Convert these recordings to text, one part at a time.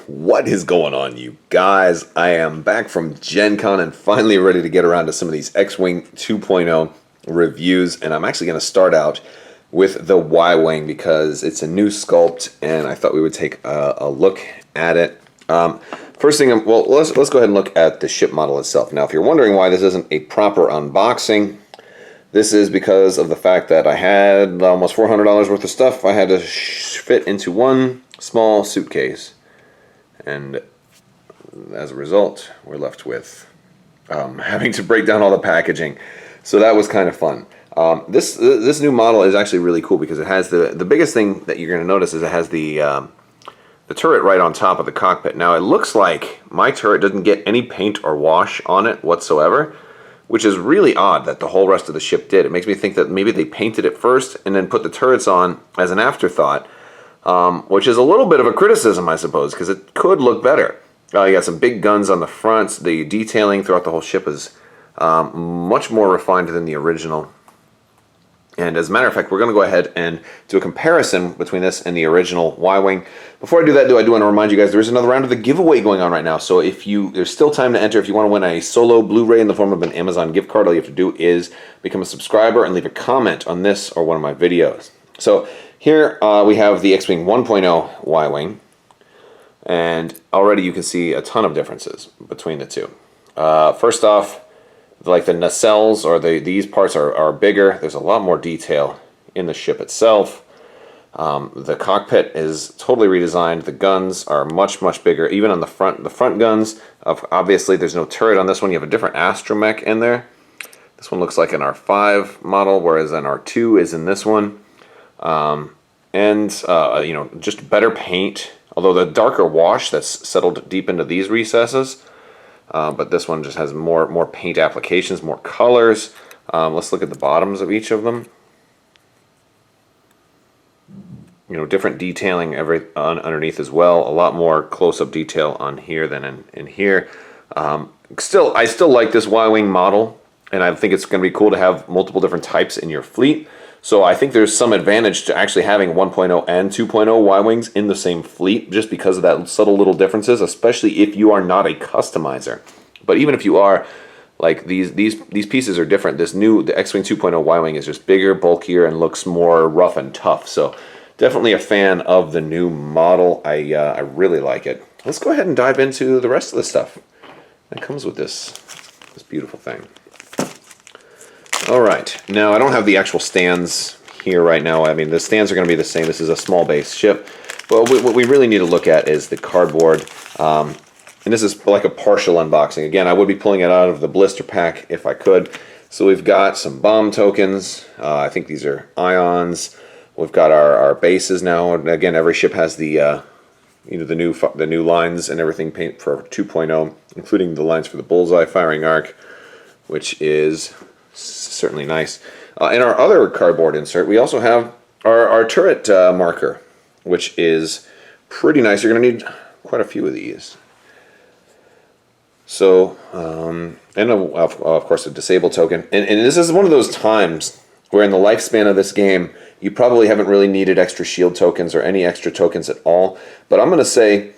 What is going on, you guys? I am back from Gen Con and finally ready to get around to some of these X-Wing 2.0 reviews, and I'm actually going to start out with the Y-Wing because it's a new sculpt and I thought we would take a look at it. First thing, well, let's go ahead and look at the ship model itself. Now, if you're wondering why this isn't a proper unboxing, this is because of the fact that I had almost $400 worth of stuff I had to fit into one small suitcase. And as a result, we're left with having to break down all the packaging. So that was kind of fun. This new model is actually really cool because it has the biggest thing that you're going to notice is it has the turret right on top of the cockpit. Now it looks like my turret doesn't get any paint or wash on it whatsoever, which is really odd that the whole rest of the ship did. It makes me think that maybe they painted it first and then put the turrets on as an afterthought. Which is a little bit of a criticism, I suppose, because it could look better. You got some big guns on the front. The detailing throughout the whole ship is much more refined than the original. And as a matter of fact, we're going to go ahead and do a comparison between this and the original Y-Wing. Before I do that, I do want to remind you guys there is another round of the giveaway going on right now. So there's still time to enter. If you want to win a solo Blu-ray in the form of an Amazon gift card, all you have to do is become a subscriber and leave a comment on this or one of my videos. So here we have the X-Wing 1.0 Y-Wing, and already you can see a ton of differences between the two. First off, like the nacelles or these parts are bigger. There's a lot more detail in the ship itself. The cockpit is totally redesigned. The guns are much bigger, even on the front guns. Obviously, there's no turret on this one. You have a different Astro Mac in there. This one looks like an R5 model, whereas an R2 is in this one. Just better paint, although the darker wash that's settled deep into these recesses, but this one just has more paint applications, more colors. Let's look at the bottoms of each of them. Different detailing underneath as well. A lot more close-up detail on here than in here. I still like this Y-Wing model, and I think it's going to be cool to have multiple different types in your fleet. So I think there's some advantage to actually having 1.0 and 2.0 Y-Wings in the same fleet just because of that subtle little differences, especially if you are not a customizer. But even if you are, like these pieces are different. The X-Wing 2.0 Y-Wing is just bigger, bulkier, and looks more rough and tough. So definitely a fan of the new model. I really like it. Let's go ahead and dive into the rest of the stuff that comes with this beautiful thing. All right, now I don't have the actual stands here right now. I mean, the stands are going to be the same. This is a small base ship. Well, what we really need to look at is the cardboard. And this is like a partial unboxing. Again, I would be pulling it out of the blister pack if I could. So we've got some bomb tokens. I think these are ions. We've got our bases now. And again, every ship has the new lines and everything paint for 2.0, including the lines for the bullseye firing arc, which is certainly nice. In our other cardboard insert, we also have our turret marker, which is pretty nice. You're going to need quite a few of these. So, and of course a disable token. And this is one of those times where in the lifespan of this game, you probably haven't really needed extra shield tokens or any extra tokens at all. But I'm going to say,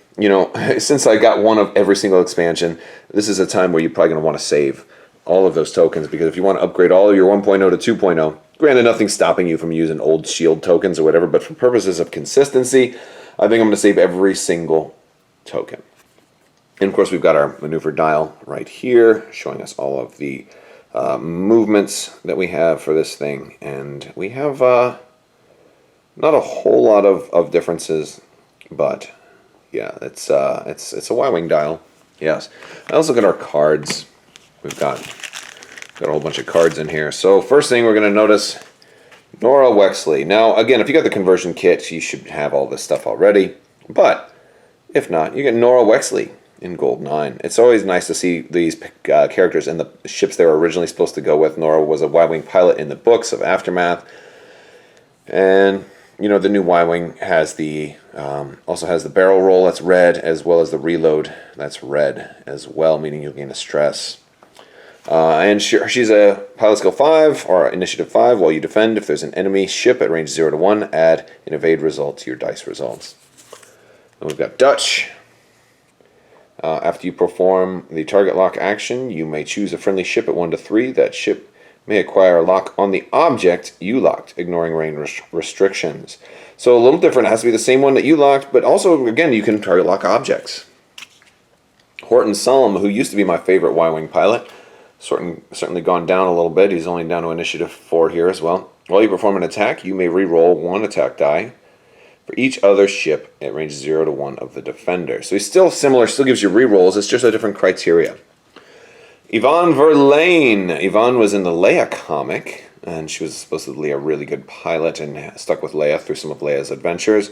since I got one of every single expansion, this is a time where you're probably going to want to save all of those tokens, because if you want to upgrade all of your 1.0 to 2.0, granted nothing's stopping you from using old shield tokens or whatever, but for purposes of consistency, I think I'm going to save every single token. And of course we've got our maneuver dial right here, showing us all of the movements that we have for this thing, and we have not a whole lot of differences, but yeah, it's a Y-Wing dial. Yes. Now let's look at our cards. We've got a whole bunch of cards in here. So first thing we're going to notice, Nora Wexley. Now again, if you got the conversion kit, you should have all this stuff already. But if not, you get Nora Wexley in Gold 9. It's always nice to see these characters in the ships they were originally supposed to go with. Nora was a Y-Wing pilot in the books of Aftermath. And the new Y-Wing has also has the barrel roll that's red, as well as the reload that's red as well, meaning you'll gain a stress. And she's a pilot skill 5 or initiative 5 while you defend. If there's an enemy ship at range 0 to 1, add an evade result to your dice results. And we've got Dutch. After you perform the target lock action, you may choose a friendly ship at 1 to 3. That ship may acquire a lock on the object you locked, ignoring range restrictions. So a little different. It has to be the same one that you locked, but also, again, you can target lock objects. Horton Solom, who used to be my favorite Y-Wing pilot, certainly gone down a little bit. He's only down to initiative 4 here as well. While you perform an attack, you may re-roll 1 attack die for each other ship at range 0 to 1 of the defender. So he's still similar, still gives you re-rolls. It's just a different criteria. Ivonne Verlaine. Ivonne was in the Leia comic, and she was supposedly a really good pilot and stuck with Leia through some of Leia's adventures.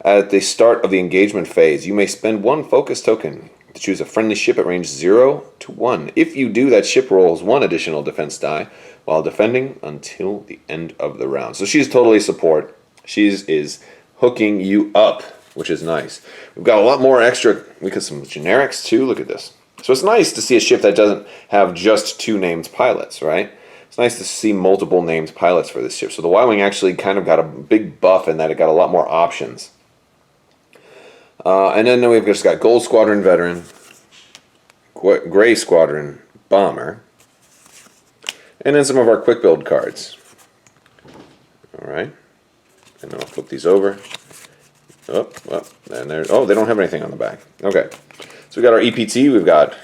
At the start of the engagement phase, you may spend 1 focus token to choose a friendly ship at range 0 to 1. If you do, that ship rolls 1 additional defense die while defending until the end of the round. So she's totally support. She is hooking you up, which is nice. We've got a lot more extra. We got some generics too. Look at this. So it's nice to see a ship that doesn't have just 2 named pilots, right? It's nice to see multiple named pilots for this ship. So the Y-Wing actually kind of got a big buff in that it got a lot more options. And then we've just got Gold Squadron Veteran, Gray Squadron Bomber, and then some of our quick build cards. Alright. And then I'll flip these over. And there's, oh, they don't have anything on the back. Okay. So we've got our EPT, we've got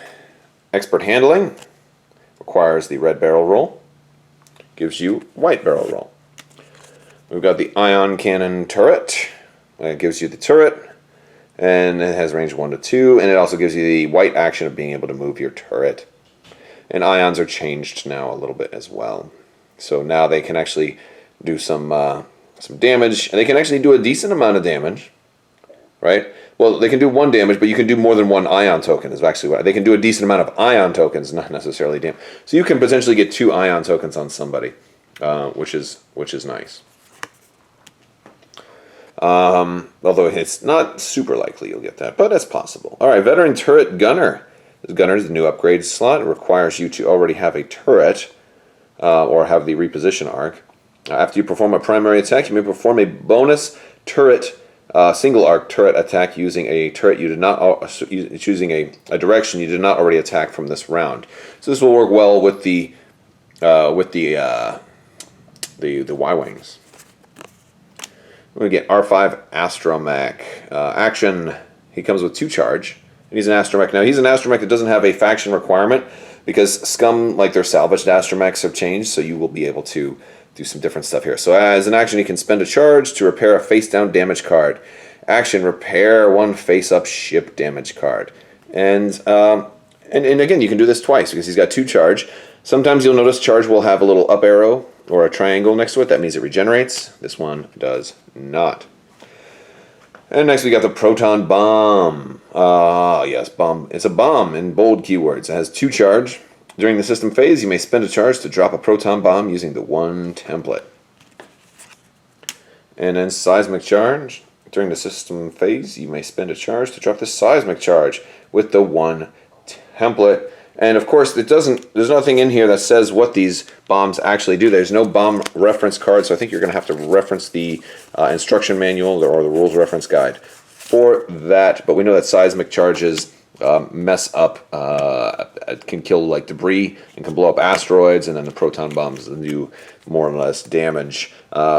Expert Handling, requires the red barrel roll, gives you white barrel roll. We've got the Ion Cannon Turret, it gives you the turret, and it has range 1 to 2, and it also gives you the white action of being able to move your turret. And ions are changed now a little bit as well. So now they can actually do some damage, and they can actually do a decent amount of damage, right? Well, they can do 1 damage, but you can do more than 1 ion token is actually what they can do. A decent amount of ion tokens, not necessarily damage. So you can potentially get 2 ion tokens on somebody, which is nice. Although it's not super likely you'll get that, but it's possible. All right, Veteran Turret Gunner. This gunner is the new upgrade slot. It requires you to already have a turret or have the reposition arc. After you perform a primary attack, you may perform a bonus turret, single arc turret attack using a turret you did not choosing a direction you did not already attack from this round. So this will work well with the Y-Wings. We're going to get R5 Astro Mac Action. He comes with 2 charge. And he's an Astro Mac. Now, he's an Astro Mac that doesn't have a faction requirement because Scum, like their salvaged Astro Macs, have changed, so you will be able to do some different stuff here. So as an action, you can spend a charge to repair a face-down damage card. Action, repair 1 face-up ship damage card. And again, you can do this twice because he's got 2 charge. Sometimes you'll notice charge will have a little up arrow or a triangle next to it. That means it regenerates. This one does not. And next we got the Proton Bomb. Yes, bomb. It's a bomb in bold keywords. It has 2 charge. During the system phase, you may spend a charge to drop a Proton Bomb using the 1 template. And then Seismic Charge. During the system phase, you may spend a charge to drop the Seismic Charge with the 1 template. And of course, there's nothing in here that says what these bombs actually do. There's no bomb reference card, so I think you're going to have to reference the instruction manual or the rules reference guide for that. But we know that seismic charges mess up, can kill like debris and can blow up asteroids, and then the proton bombs do more or less damage.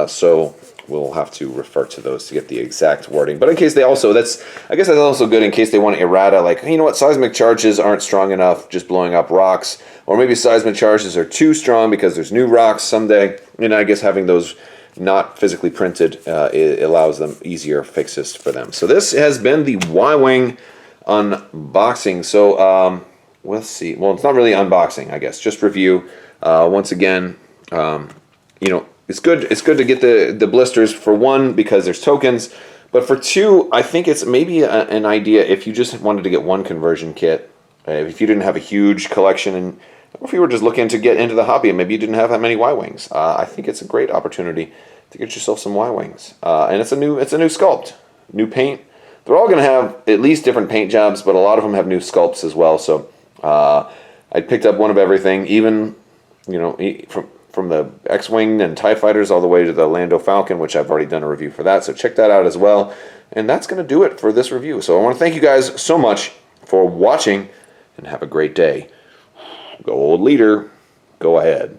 So we'll have to refer to those to get the exact wording. But in case they also, I guess that's also good in case they want errata, like, you know what, seismic charges aren't strong enough just blowing up rocks, or maybe seismic charges are too strong because there's new rocks someday. And I guess having those not physically printed, it allows them easier fixes for them. So this has been the Y-Wing unboxing. So let's see. Well, it's not really unboxing, I guess. Just review. Once again, it's good to get the blisters for 1 because there's tokens, but for 2, I think it's maybe an idea if you just wanted to get 1 conversion kit, if you didn't have a huge collection, and if you were just looking to get into the hobby and maybe you didn't have that many Y-Wings. I think it's a great opportunity to get yourself some Y-Wings, and it's a new sculpt, new paint. They're all going to have at least different paint jobs, but a lot of them have new sculpts as well. So I picked up one of everything, even from the X-Wing and TIE Fighters all the way to the Lando Falcon, which I've already done a review for that, so check that out as well. And that's going to do it for this review. So I want to thank you guys so much for watching, and have a great day. Go old leader. Go ahead.